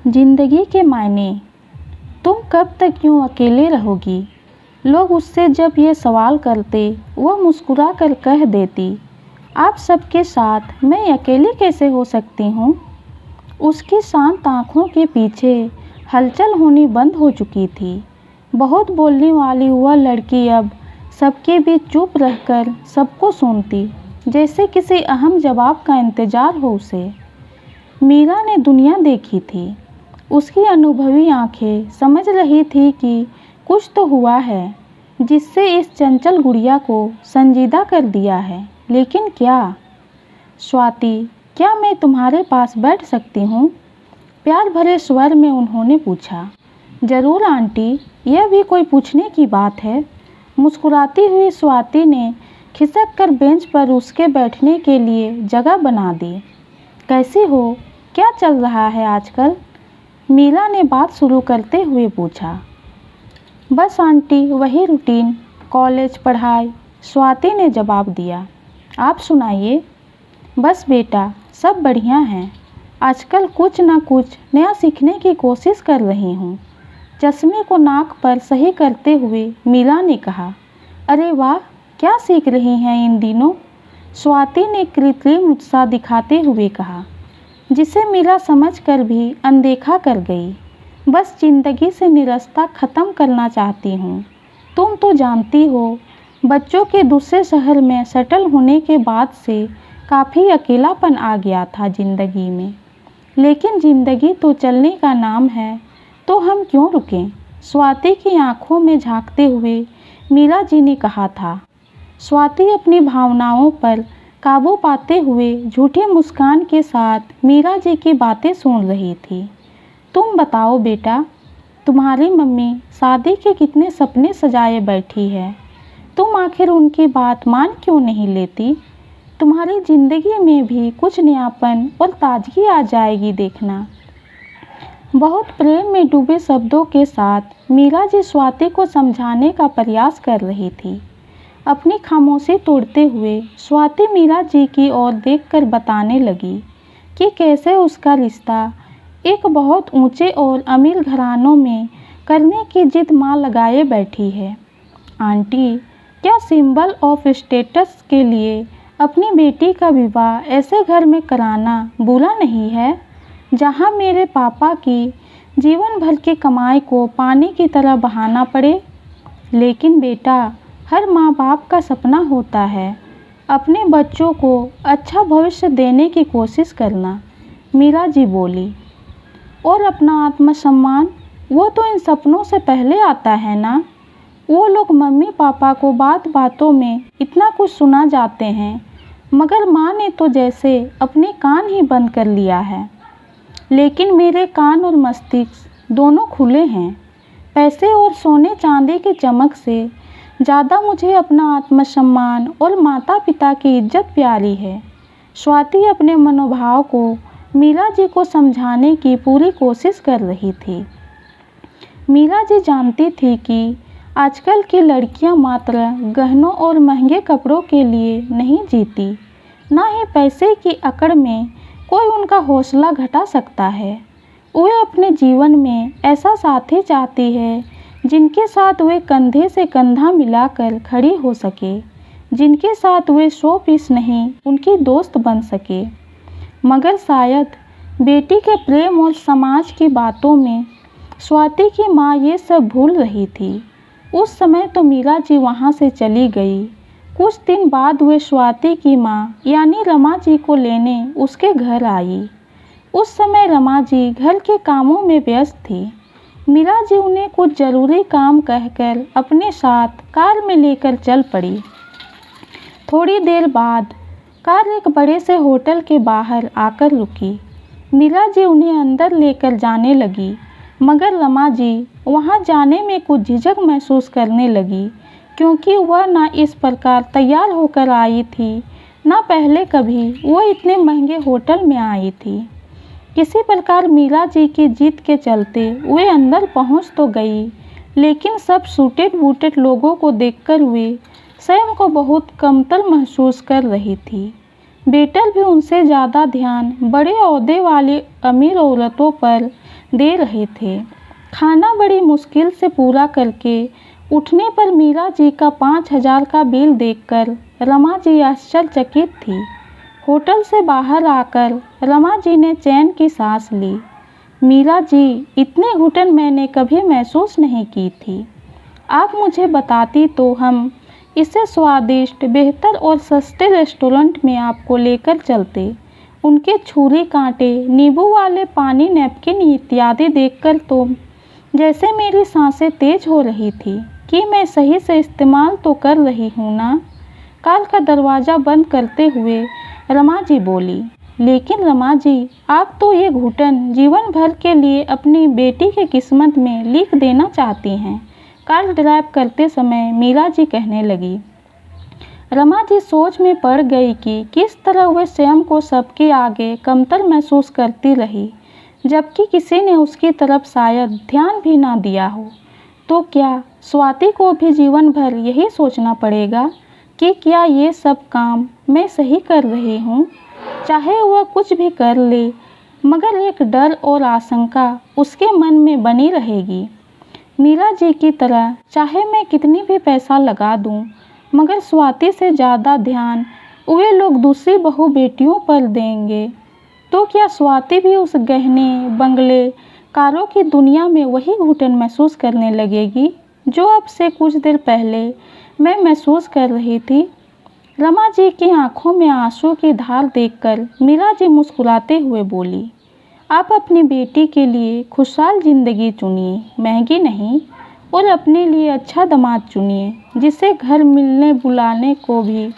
जिंदगी के मायने। तुम कब तक यूँ अकेले रहोगी? लोग उससे जब ये सवाल करते वह मुस्कुरा कर कह देती, आप सबके साथ मैं अकेली कैसे हो सकती हूँ। उसकी शांत आँखों के पीछे हलचल होनी बंद हो चुकी थी। बहुत बोलने वाली वह लड़की अब सबके बीच चुप रहकर सबको सुनती, जैसे किसी अहम जवाब का इंतज़ार हो उसे। मीरा ने दुनिया देखी थी। उसकी अनुभवी आंखें समझ रही थी कि कुछ तो हुआ है जिससे इस चंचल गुड़िया को संजीदा कर दिया है, लेकिन क्या? स्वाति, क्या मैं तुम्हारे पास बैठ सकती हूँ? प्यार भरे स्वर में उन्होंने पूछा। ज़रूर आंटी, यह भी कोई पूछने की बात है। मुस्कुराती हुई स्वाति ने खिसक कर बेंच पर उसके बैठने के लिए जगह बना दी। कैसी हो? क्या चल रहा है आजकल? मीरा ने बात शुरू करते हुए पूछा। बस आंटी, वही रूटीन, कॉलेज, पढ़ाई, स्वाति ने जवाब दिया। आप सुनाइए। बस बेटा, सब बढ़िया हैं। आजकल कुछ ना कुछ नया सीखने की कोशिश कर रही हूँ। चश्मे को नाक पर सही करते हुए मीरा ने कहा। अरे वाह, क्या सीख रही हैं इन दिनों? स्वाति ने कृत्रिम उत्साह दिखाते हुए कहा, जिसे मीरा समझकर भी अनदेखा कर गई। बस जिंदगी से निराशा ख़त्म करना चाहती हूँ। तुम तो जानती हो, बच्चों के दूसरे शहर में सेटल होने के बाद से काफ़ी अकेलापन आ गया था ज़िंदगी में। लेकिन ज़िंदगी तो चलने का नाम है, तो हम क्यों रुकें? स्वाति की आंखों में झांकते हुए मीरा जी ने कहा था। स्वाति अपनी भावनाओं पर काबू पाते हुए झूठी मुस्कान के साथ मीरा जी की बातें सुन रही थी। तुम बताओ बेटा, तुम्हारी मम्मी शादी के कितने सपने सजाए बैठी है। तुम आखिर उनकी बात मान क्यों नहीं लेती? तुम्हारी ज़िंदगी में भी कुछ नयापन और ताजगी आ जाएगी, देखना। बहुत प्रेम में डूबे शब्दों के साथ मीरा जी स्वाति को समझाने का प्रयास कर रही थी। अपनी खामोशी तोड़ते हुए स्वाति मीरा जी की ओर देखकर बताने लगी कि कैसे उसका रिश्ता एक बहुत ऊंचे और अमीर घरानों में करने की जिद मां लगाए बैठी है। आंटी, क्या सिंबल ऑफ स्टेटस के लिए अपनी बेटी का विवाह ऐसे घर में कराना बुरा नहीं है, जहां मेरे पापा की जीवन भर की कमाई को पानी की तरह बहाना पड़े? लेकिन बेटा, हर माँ बाप का सपना होता है अपने बच्चों को अच्छा भविष्य देने की कोशिश करना, मीरा जी बोली। और अपना आत्मसम्मान, वो तो इन सपनों से पहले आता है ना। वो लोग मम्मी पापा को बात बातों में इतना कुछ सुना जाते हैं, मगर माँ ने तो जैसे अपने कान ही बंद कर लिया है। लेकिन मेरे कान और मस्तिष्क दोनों खुले हैं। पैसे और सोने चांदी की चमक से ज़्यादा मुझे अपना आत्मसम्मान और माता पिता की इज्जत प्यारी है। स्वाति अपने मनोभाव को मीरा जी को समझाने की पूरी कोशिश कर रही थी। मीरा जी जानती थी कि आजकल की लड़कियां मात्र गहनों और महंगे कपड़ों के लिए नहीं जीती, ना ही पैसे की अकड़ में कोई उनका हौसला घटा सकता है। वे अपने जीवन में ऐसा साथी चाहती है जिनके साथ वे कंधे से कंधा मिलाकर खड़ी हो सके, जिनके साथ वे शो पीस नहीं उनकी दोस्त बन सके। मगर शायद बेटी के प्रेम और समाज की बातों में स्वाति की माँ ये सब भूल रही थी। उस समय तो मीरा जी वहाँ से चली गई। कुछ दिन बाद वे स्वाति की माँ यानी रमा जी को लेने उसके घर आई। उस समय रमा जी घर के कामों में व्यस्त थी। मीरा जी उन्हें कुछ ज़रूरी काम कहकर अपने साथ कार में लेकर चल पड़ी। थोड़ी देर बाद कार एक बड़े से होटल के बाहर आकर रुकी। मीरा जी उन्हें अंदर लेकर जाने लगी, मगर रमा जी वहां जाने में कुछ झिझक महसूस करने लगी, क्योंकि वह ना इस प्रकार तैयार होकर आई थी, ना पहले कभी वह इतने महंगे होटल में आई थी। किसी प्रकार मीरा जी की जिद के चलते वे अंदर पहुंच तो गई, लेकिन सब सूटेड बूटेड लोगों को देखकर वे स्वयं को बहुत कमतर महसूस कर रही थी। बेटर भी उनसे ज़्यादा ध्यान बड़े ओहदे वाली अमीर औरतों पर दे रहे थे। खाना बड़ी मुश्किल से पूरा करके उठने पर मीरा जी का 5,000 का बिल देखकर रमा जी आश्चर्यचकित थी। होटल से बाहर आकर रमा जी ने चैन की सांस ली। मीरा जी, इतनी घुटन मैंने कभी महसूस नहीं की थी। आप मुझे बताती तो हम इसे स्वादिष्ट, बेहतर और सस्ते रेस्टोरेंट में आपको लेकर चलते। उनके छुरी कांटे, नींबू वाले पानी, नैपकिन इत्यादि देखकर तो जैसे मेरी सांसें तेज हो रही थी कि मैं सही से इस्तेमाल तो कर रही हूँ ना। कार का दरवाज़ा बंद करते हुए रमा जी बोली, लेकिन रमा जी, आप तो ये घुटन जीवन भर के लिए अपनी बेटी की किस्मत में लिख देना चाहती हैं। कार ड्राइव करते समय मीरा जी कहने लगी। रमा जी सोच में पड़ गई कि किस तरह वह स्वयं को सबके आगे कमतर महसूस करती रही, जबकि किसी ने उसकी तरफ शायद ध्यान भी ना दिया हो। तो क्या स्वाति को भी जीवन भर यही सोचना पड़ेगा कि क्या ये सब काम मैं सही कर रही हूँ? चाहे वह कुछ भी कर ले, मगर एक डर और आशंका उसके मन में बनी रहेगी। मीरा जी की तरह चाहे मैं कितनी भी पैसा लगा दूँ, मगर स्वाति से ज़्यादा ध्यान वे लोग दूसरी बहू बेटियों पर देंगे। तो क्या स्वाति भी उस गहने, बंगले, कारों की दुनिया में वही घुटन महसूस करने लगेगी जो अब से कुछ देर पहले मैं महसूस कर रही थी? रमा जी की आंखों में आंसू की धार देखकर मीरा जी मुस्कुराते हुए बोली, आप अपनी बेटी के लिए खुशहाल ज़िंदगी चुनिए, महंगी नहीं, और अपने लिए अच्छा दामाद चुनिए जिसे घर मिलने बुलाने को भी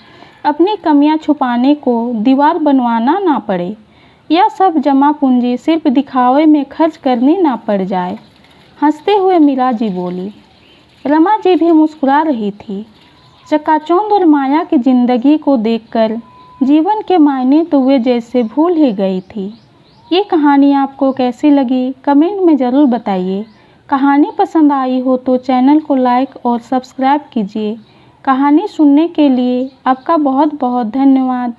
अपनी कमियां छुपाने को दीवार बनवाना ना पड़े। यह सब जमा पूंजी सिर्फ दिखावे में खर्च करनी ना पड़ जाए। हंसते हुए मीरा जी बोली। रमा जी भी मुस्कुरा रही थी। चकाचौंध और माया की ज़िंदगी को देखकर जीवन के मायने तो वे जैसे भूल ही गई थी। ये कहानी आपको कैसी लगी कमेंट में ज़रूर बताइए। कहानी पसंद आई हो तो चैनल को लाइक और सब्सक्राइब कीजिए। कहानी सुनने के लिए आपका बहुत बहुत धन्यवाद।